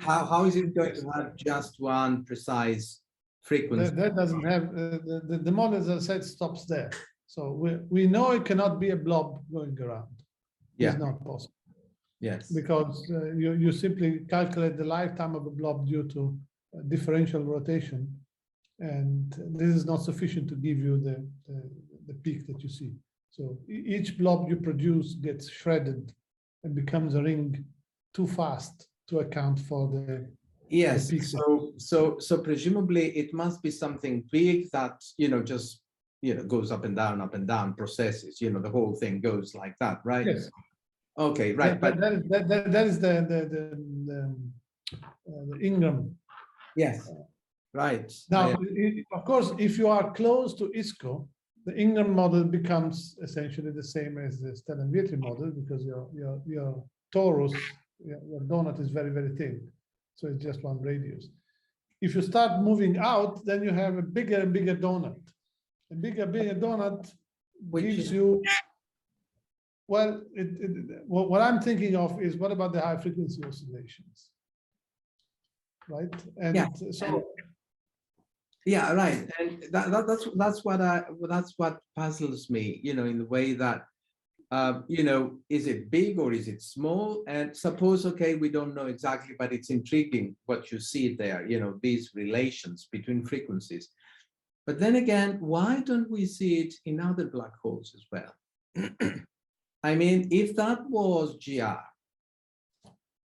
How is it going to have just one precise frequency? That doesn't have, the model, as I said, stops there. So we know it cannot be a blob going around. Yeah. It's not possible. Yes. Because you simply calculate the lifetime of a blob due to differential rotation. And this is not sufficient to give you the peak that you see. So each blob you produce gets shredded and becomes a ring too fast to account for the Yes. peaks. So presumably it must be something big that, you know, just, you know, goes up and down, processes, you know, the whole thing goes like that, right? Yes. Okay, right. That is the Ingram. Yes. Right. Now, of course, if you are close to ISCO, the Ingram model becomes essentially the same as the Stellanvietri model, because your torus, your donut, is very, very thin. So it's just one radius. If you start moving out, then you have a bigger and bigger donut. A bigger donut gives you, well, what I'm thinking of is, what about the high frequency oscillations? Right? And yeah. so. Yeah, right, and that's what puzzles me, you know, in the way that, you know, is it big or is it small? And suppose, okay, we don't know exactly, but it's intriguing what you see there, you know, these relations between frequencies. But then again, why don't we see it in other black holes as well? I mean, if that was GR,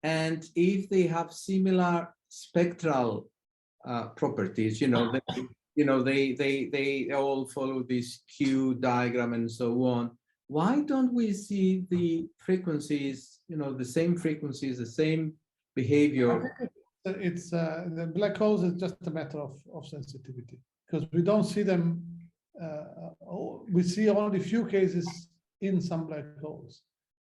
and if they have similar spectral properties, you know, they all follow this Q diagram and so on. Why don't we see the frequencies, you know, the same frequencies, the same behavior? It's the black holes is just a matter of sensitivity, because we don't see them. We see only few cases in some black holes,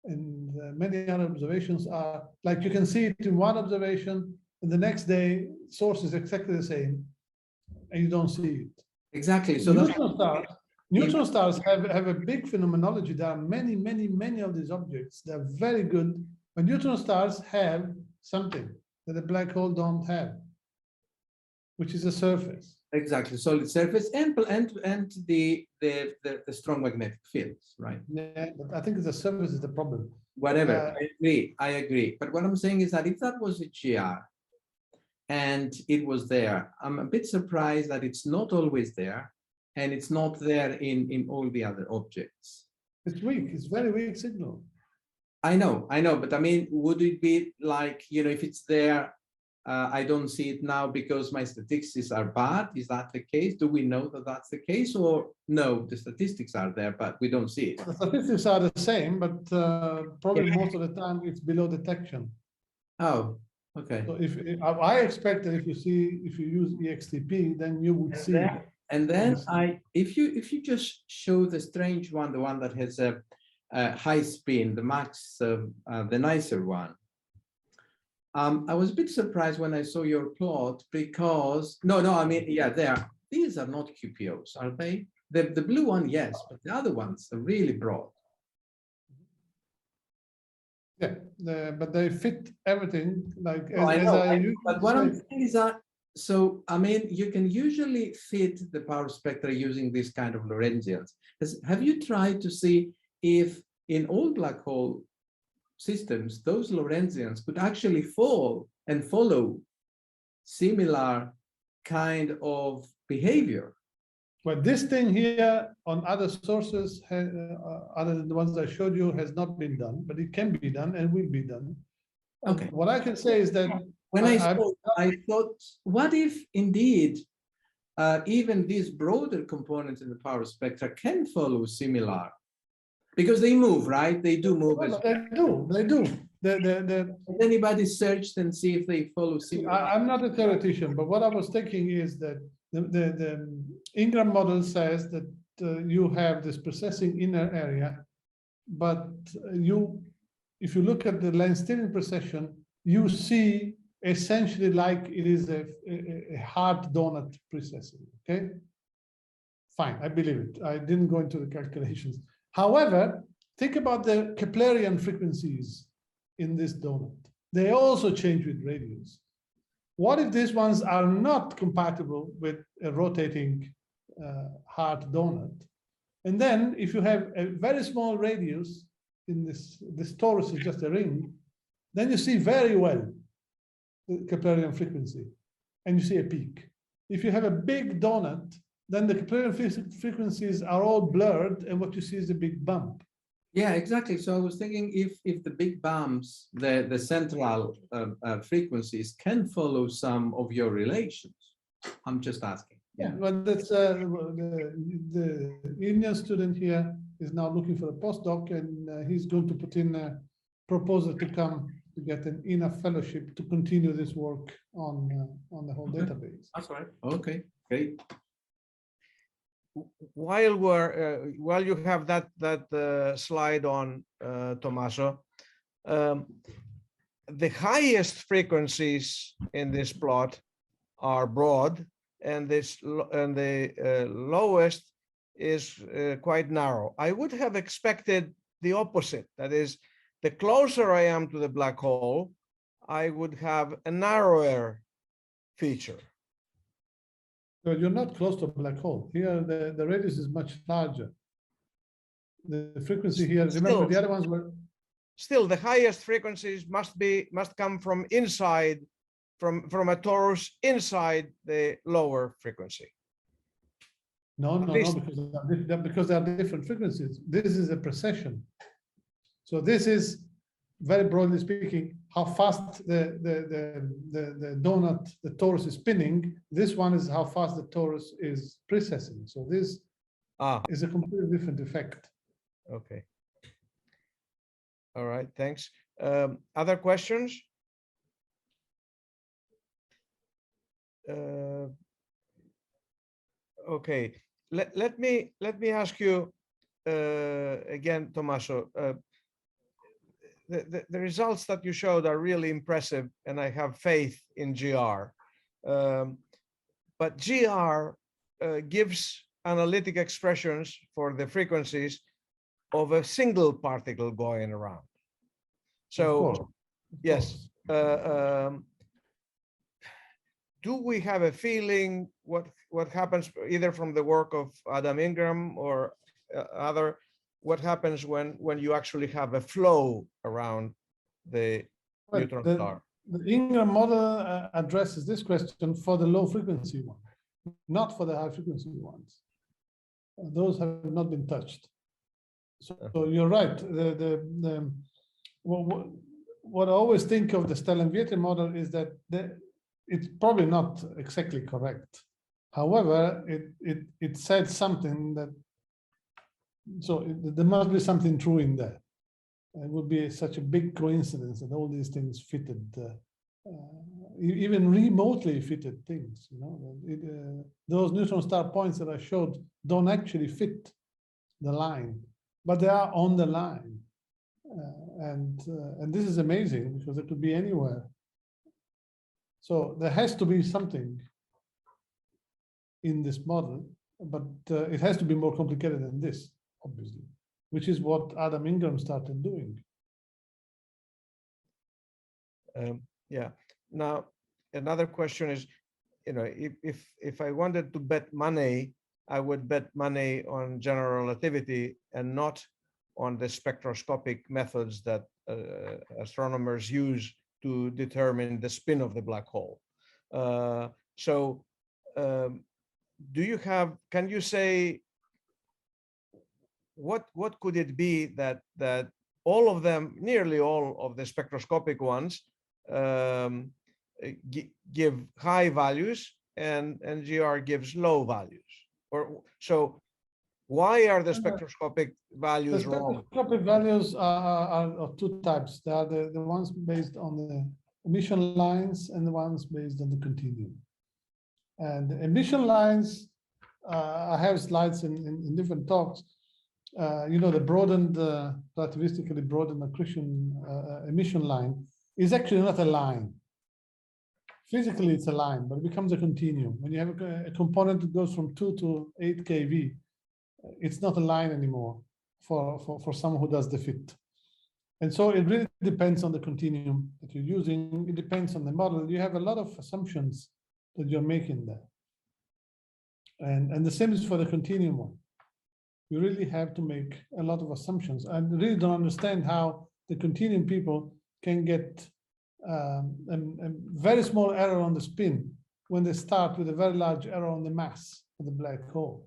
and many other observations are like, you can see it in one observation, and the next day source is exactly the same, and you don't see it. Exactly. So neutron stars have a big phenomenology. There are many of these objects. They're very good, but neutron stars have something that a black hole don't have, which is a surface. Exactly, solid surface and the strong magnetic fields, right? Yeah, but I think the surface is the problem. Whatever, I agree. But what I'm saying is that if that was a GR and it was there, I'm a bit surprised that it's not always there, and it's not there in all the other objects. It's weak. It's very weak signal. I know, but I mean, would it be like, you know, if it's there, I don't see it now because my statistics are bad? Is that the case? Do we know that that's the case, or no, the statistics are there, but we don't see it? The statistics are the same, but probably most of the time it's below detection. Oh, okay. So if I expect that if you use EXTP, then you would see. And then if you just show the strange one, the one that has a high spin, the max, the nicer one. I was a bit surprised when I saw your plot, because I mean, yeah, these are not QPOs, are they? The blue one, yes, but the other ones are really broad. Yeah, but they fit everything. Like but what I'm saying is that, so I mean, you can usually fit the power spectra using this kind of Lorentzians. Have you tried to see if in all black hole systems, those Lorentzians could actually fall and follow similar kind of behavior. But this thing here on other sources, other than the ones I showed you, has not been done, but it can be done and will be done. Okay. What I can say is that When I thought, what if indeed even these broader components in the power spectra can follow similar? Because they move, right? They do move as well. They do. Has anybody searched and see if they follow similar? I'm not a theoretician, but what I was thinking is that the Ingram model says that you have this precessing inner area, but if you look at the Lansterian precession, you see essentially like it is a hard donut precessing. Okay, fine, I believe it. I didn't go into the calculations. However, think about the Keplerian frequencies in this donut. They also change with radius. What if these ones are not compatible with a rotating hard donut? And then if you have a very small radius in this torus is just a ring, then you see very well the Keplerian frequency and you see a peak. If you have a big donut, then the Keplerian frequencies are all blurred and what you see is a big bump. Yeah, exactly. So I was thinking if the big bumps, the central frequencies can follow some of your relations. I'm just asking. Yeah, but that's the Indian student here is now looking for a postdoc, and he's going to put in a proposal to come to get an INAF fellowship to continue this work on the whole database. That's right. Okay, great. While you have that slide on, Tomaso, the highest frequencies in this plot are broad, and the lowest is quite narrow. I would have expected the opposite. That is, the closer I am to the black hole, I would have a narrower feature. So you're not close to a black hole. Here, the radius is much larger. The frequency here, remember the other ones were. Still, the highest frequencies must come from inside, from a torus inside the lower frequency. No, because they are different frequencies. This is a precession. So this is, very broadly speaking, how fast the donut, the torus is spinning. This one is how fast the torus is precessing. So this is a completely different effect. Okay. All right, thanks. Other questions? Okay, let me ask you again, Tomaso. The results that you showed are really impressive, and I have faith in GR. But GR gives analytic expressions for the frequencies of a single particle going around. So, yes. Do we have a feeling what happens either from the work of Adam Ingram or other? What happens when you actually have a flow around the neutron star? The Ingram model addresses this question for the low frequency one, not for the high frequency ones. Those have not been touched. So you're right. What I always think of the Stellan-Vietri model is that it's probably not exactly correct. However, it said something that. So there must be something true in there. It would be such a big coincidence that all these things fitted, even remotely fitted things. You know, those neutron star points that I showed don't actually fit the line, but they are on the line, and this is amazing because it could be anywhere. So there has to be something in this model, but it has to be more complicated than this, obviously, which is what Adam Ingram started doing. Yeah. Now, another question is, you know, if I wanted to bet money, I would bet money on general relativity and not on the spectroscopic methods that astronomers use to determine the spin of the black hole. Can you say what could it be that all of them, nearly all of the spectroscopic ones, give high values and GR gives low values? Or so why are the spectroscopic values The wrong? spectroscopic values are of two types. They are the ones based on the emission lines and the ones based on the continuum. And the emission lines, I have slides in different talks. The broadened, relativistically broadened accretion emission line is actually not a line. Physically, it's a line, but it becomes a continuum. When you have a component that goes from 2 to 8 kV, it's not a line anymore for someone who does the fit. And so it really depends on the continuum that you're using. It depends on the model. You have a lot of assumptions that you're making there. And the same is for the continuum one. You really have to make a lot of assumptions. I really don't understand how the continuum people can get a very small error on the spin when they start with a very large error on the mass of the black hole,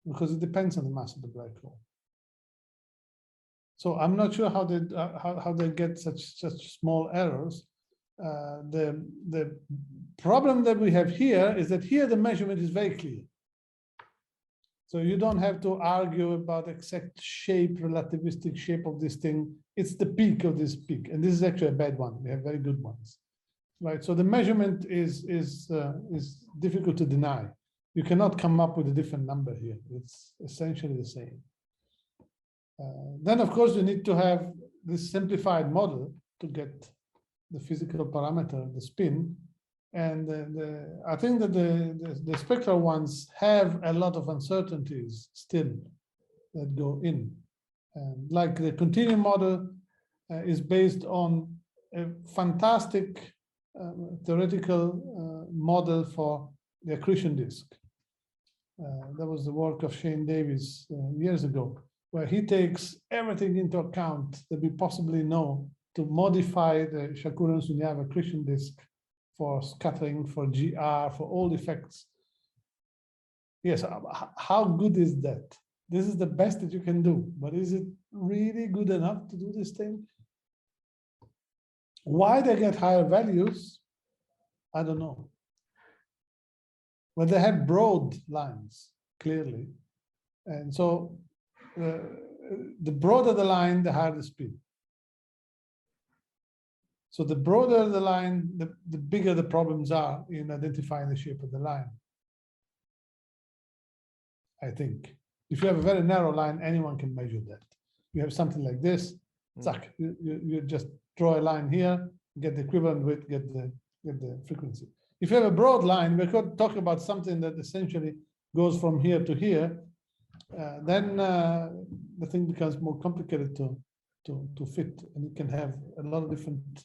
because it depends on the mass of the black hole. So I'm not sure how they get such small errors. The problem that we have here is that here the measurement is very clear. So you don't have to argue about exact shape, relativistic shape of this thing. It's the peak of this peak, and this is actually a bad one. We have very good ones, right? So the measurement is difficult to deny. You cannot come up with a different number here. It's essentially the same. Then, of course, you need to have this simplified model to get the physical parameter, the spin. And I think that the spectral ones have a lot of uncertainties still that go in. Like the continuum model is based on a fantastic theoretical model for the accretion disk. That was the work of Shane Davis years ago, where he takes everything into account that we possibly know to modify the Shakura-Sunyava accretion disk for scattering, for GR, for all effects. Yes, how good is that? This is the best that you can do, but is it really good enough to do this thing? Why they get higher values, I don't know. But they have broad lines, clearly. And so the broader the line, the higher the spin. So the broader the line, the bigger the problems are in identifying the shape of the line. I think. If you have a very narrow line, anyone can measure that. You have something like this, zack, you just draw a line here, get the equivalent width, get the frequency. If you have a broad line, we could talk about something that essentially goes from here to here, then the thing becomes more complicated to fit, and you can have a lot of different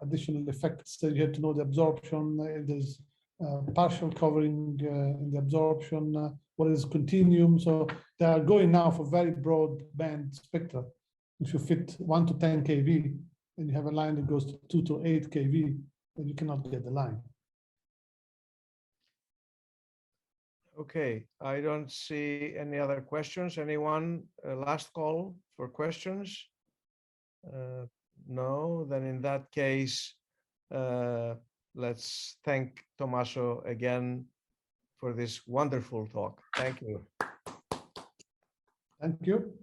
additional effects. So you have to know the absorption, there's partial covering in the absorption, what is continuum. So they are going now for very broad band spectra. If you fit 1 to 10 kV, and you have a line that goes to 2 to 8 kV, then you cannot get the line. Okay, I don't see any other questions. Anyone? Last call for questions? No, then in that case, let's thank Tomaso again for this wonderful talk. Thank you. Thank you.